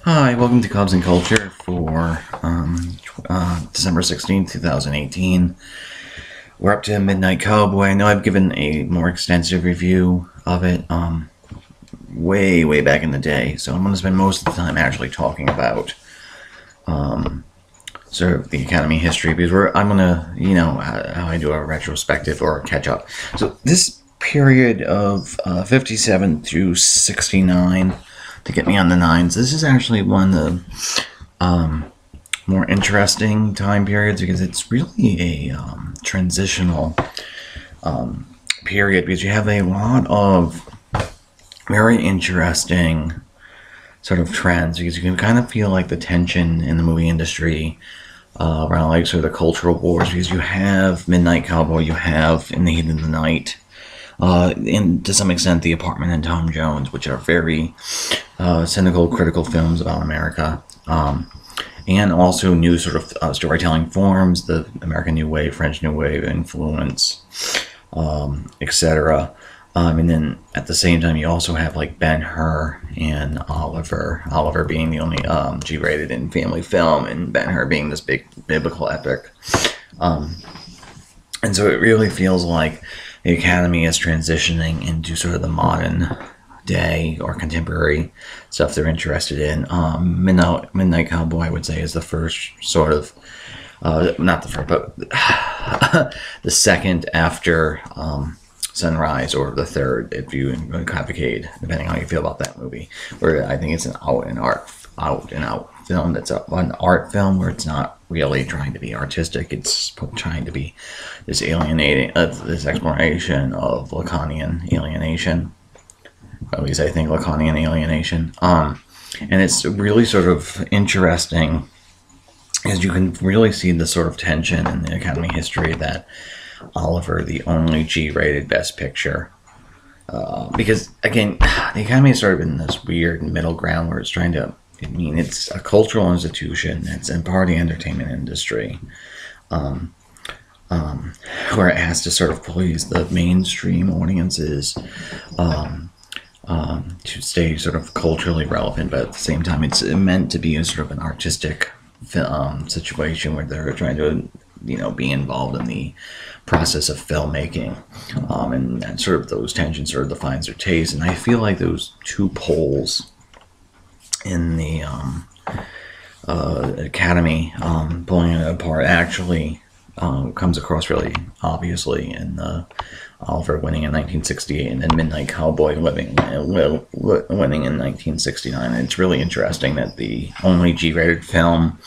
Hi, welcome to Cubs and Culture for December 16th, 2018. We're up to Midnight Cowboy. I know I've given a more extensive review of it way back in the day, so I'm going to spend most of the time actually talking about sort of the Academy history, because I'm going to, how I do a retrospective or a catch-up. So this period of 57 through 69, to get me on the nines, this is actually one of the more interesting time periods, because it's really a transitional period, because you have a lot of very interesting sort of trends, because you can kind of feel like the tension in the movie industry around like sort of the cultural wars, because you have Midnight Cowboy, you have In the Heat of the Night, and to some extent The Apartment and Tom Jones, which are very cynical, critical films about America, and also new sort of storytelling forms, the American New Wave, French New Wave influence, etc. And then at the same time, you also have like Ben-Hur and Oliver. Oliver being the only G-rated in family film, and Ben-Hur being this big biblical epic. And so it really feels like the Academy is transitioning into sort of the modern day or contemporary stuff they're interested in. Midnight Cowboy, I would say, is the first sort of, not the first, but the second after Sunrise, or the third if you Cavalcade, depending on how you feel about that movie, where I think it's an out and out film that's an art film where it's not really trying to be artistic. It's trying to be this alienating, this exploration of Lacanian alienation. At least I think Lacanian alienation. And it's really sort of interesting, as you can really see the sort of tension in the Academy history that Oliver, the only G-rated Best Picture, because again, the Academy is sort of in this weird middle ground where it's trying to, it's a cultural institution, it's in part of the entertainment industry, where it has to sort of please the mainstream audiences, to stay sort of culturally relevant, but at the same time it's meant to be a sort of an artistic situation where they're trying to, be involved in the process of filmmaking, and sort of those tensions sort of defines their taste. And I feel like those two poles in the Academy, pulling it apart, actually comes across really obviously in Oliver winning in 1968, and then Midnight Cowboy winning in 1969. And it's really interesting that the only G-rated film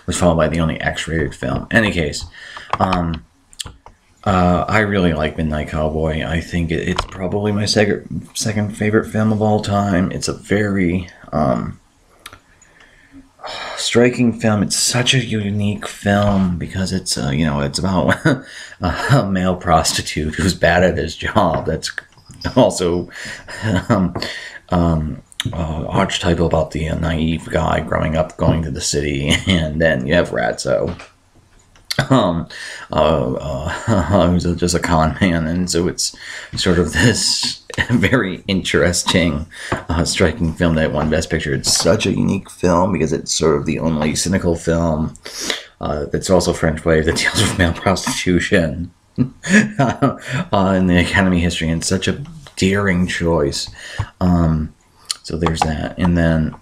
was followed by the only X-rated film. In any case, I really like Midnight Cowboy. I think it's probably my second favorite film of all time. It's a very striking film. It's such a unique film because it's it's about a male prostitute who's bad at his job. That's also archetypal about the naive guy growing up, going to the city. And then you have Ratso, who's just a con man, and so it's sort of this very interesting, striking film that won Best Picture. It's such a unique film because it's sort of the only cynical film that's also French Wave that deals with male prostitution in the Academy history, and such a daring choice. So there's that. And then,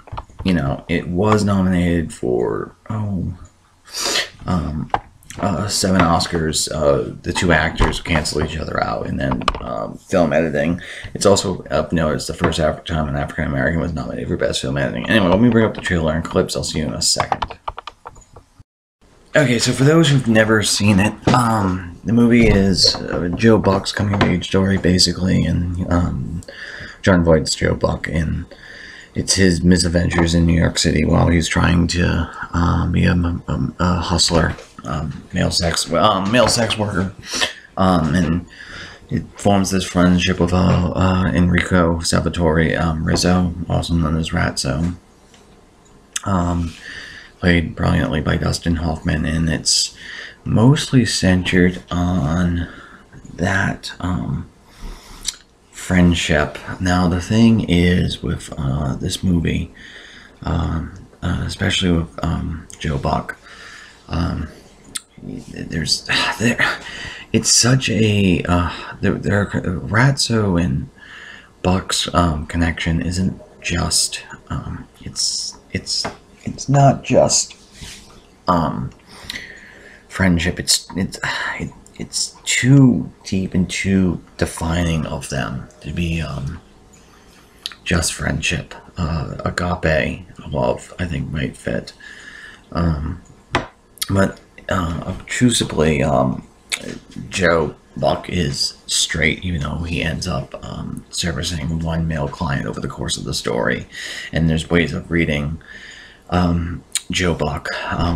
it was nominated for 7 Oscars. The two actors cancel each other out. And then film editing. It's also up noticed the first time an African American was nominated for Best Film Editing. Anyway, let me bring up the trailer and clips. I'll see you in a second. Okay, so for those who've never seen it, the movie is Joe Buck's coming of age story, basically, and John Voight's Joe Buck, and it's his misadventures in New York City while he's trying to be a hustler, male sex worker, and it forms this friendship with Enrico Salvatore Rizzo, also known as Ratso, played brilliantly by Dustin Hoffman, and it's mostly centered on that friendship. Now the thing is with this movie, especially with Joe Buck. There's there, it's such a their Ratso and Buck's connection isn't just it's not just friendship. It's too deep and too defining of them to be just friendship. Agape love, I think, might fit. But obtrusively, Joe Buck is straight, even though he ends up servicing one male client over the course of the story. And there's ways of reading Joe Buck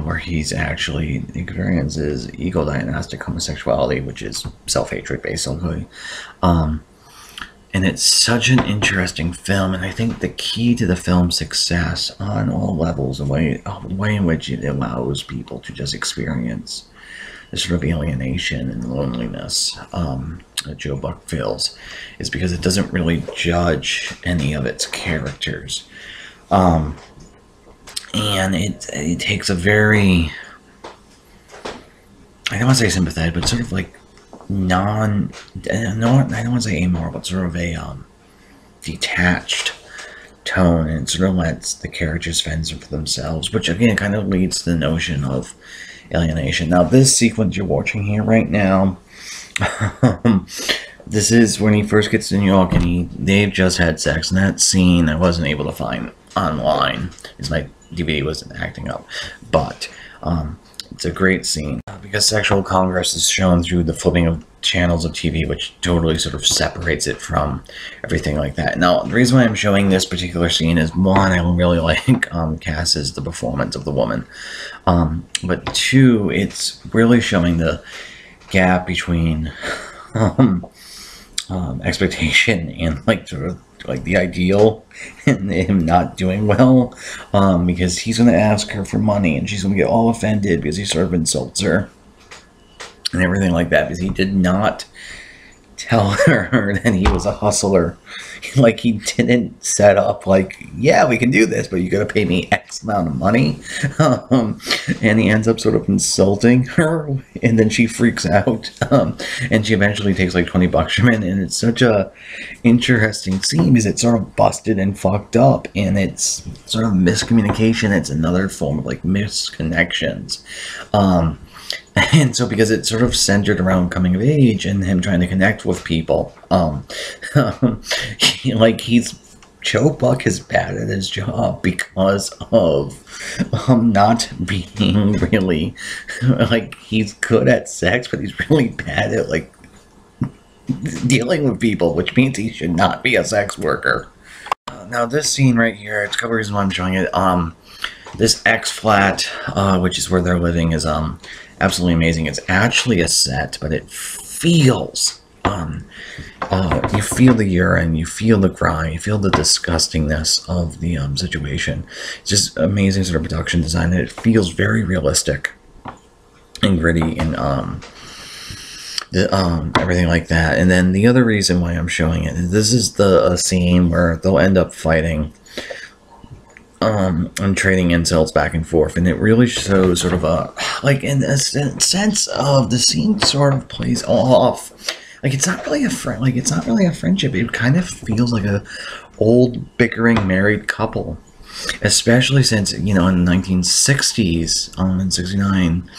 where he's actually experiences ego-dynastic homosexuality, which is self-hatred, basically. And it's such an interesting film, and I think the key to the film's success on all levels, the way in which it allows people to just experience this sort of alienation and loneliness that Joe Buck feels, is because it doesn't really judge any of its characters. And it takes a very, I don't want to say sympathetic, but sort of like I don't want to say amoral, but sort of a detached tone, and it sort of lets the characters fend for themselves, which again kind of leads to the notion of alienation. Now, this sequence you're watching here right now, this is when he first gets to New York, and they've just had sex, and that scene I wasn't able to find online because my DVD wasn't acting up, but it's a great scene because sexual congress is shown through the flipping of channels of TV, which totally sort of separates it from everything like that. Now, the reason why I'm showing this particular scene is, one, I really like Cass's the performance of the woman, but two, it's really showing the gap between expectation and like sort of like the ideal, and him not doing well, because he's going to ask her for money and she's going to get all offended because he sort of insults her and everything like that, because he did not tell her that he was a hustler. Like, he didn't set up like, yeah, we can do this, but you gotta pay me X amount of money. And he ends up sort of insulting her, and then she freaks out, and she eventually takes like $20 from him. And it's such a interesting scene because it's sort of busted and fucked up, and it's sort of miscommunication. It's another form of like misconnections. And so, because it's sort of centered around coming of age and him trying to connect with people, Joe Buck is bad at his job because of not being really, like, he's good at sex, but he's really bad at, like, dealing with people, which means he should not be a sex worker. Now, this scene right here, it's a couple reasons why I'm showing it. This X flat, which is where they're living, is absolutely amazing. It's actually a set, but it feels, you feel the urine, you feel the grime, you feel the disgustingness of the situation. It's just amazing sort of production design, and it feels very realistic and gritty and everything like that. And then the other reason why I'm showing it is this is the scene where they'll end up fighting and trading insults back and forth, and it really shows sort of a, like, in a sense of the scene sort of plays off like it's not really a friendship. It kind of feels like a old bickering married couple, especially since, you know, in the 1960s, in 69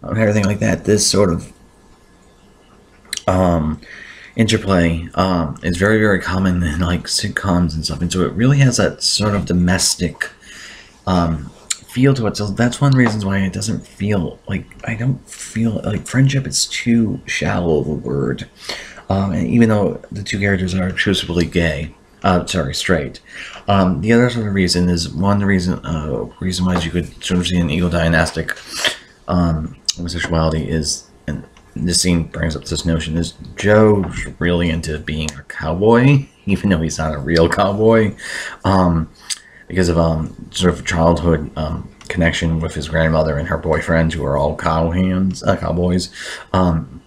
and everything like that, this sort of interplay is very, very common in like sitcoms and stuff, and so it really has that sort of domestic feel to it. So that's one of the reasons why it doesn't feel like, I don't feel like friendship is too shallow of a word, and even though the two characters are exclusively straight. The other sort of reason is, one, the reason why you could sort of see an ego-dynastic homosexuality is, and this scene brings up this notion, is Joe's really into being a cowboy, even though he's not a real cowboy, because of sort of childhood connection with his grandmother and her boyfriend, who are all cowboys, and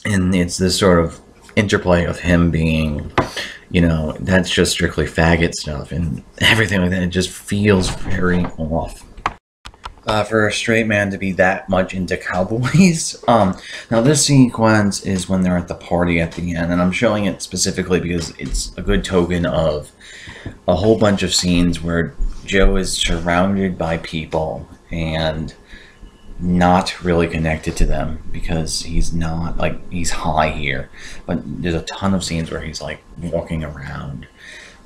it's this sort of interplay of him being, you know, that's just strictly faggot stuff and everything like that. It just feels very off. For a straight man to be that much into cowboys. Now this sequence is when they're at the party at the end, and I'm showing it specifically because it's a good token of a whole bunch of scenes where Joe is surrounded by people and not really connected to them because he's not, like, he's high here, but there's a ton of scenes where he's like walking around,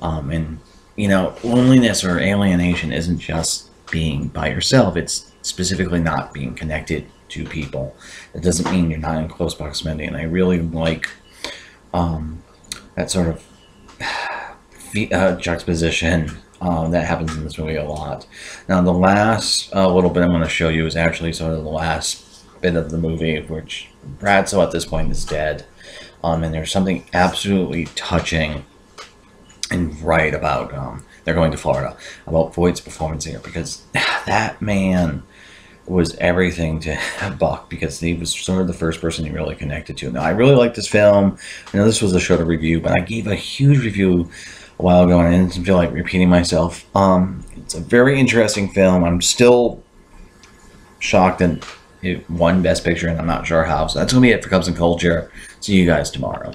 and you know, loneliness or alienation isn't just being by yourself, it's specifically not being connected to people. It doesn't mean you're not in close proximity, and I really like that sort of juxtaposition that happens in this movie a lot. Now, the last little bit I'm going to show you is actually sort of the last bit of the movie, which Bradso at this point is dead. And there's something absolutely touching and right about, they're going to Florida, about Voight's performance here, because that man was everything to Buck, because he was sort of the first person he really connected to. Now, I really like this film. I know this was a shorter review, but I gave a huge review a while ago, and I didn't feel like repeating myself. It's a very interesting film. I'm still shocked that it won Best Picture, and I'm not sure how. So that's going to be it for Cubs and Culture. See you guys tomorrow.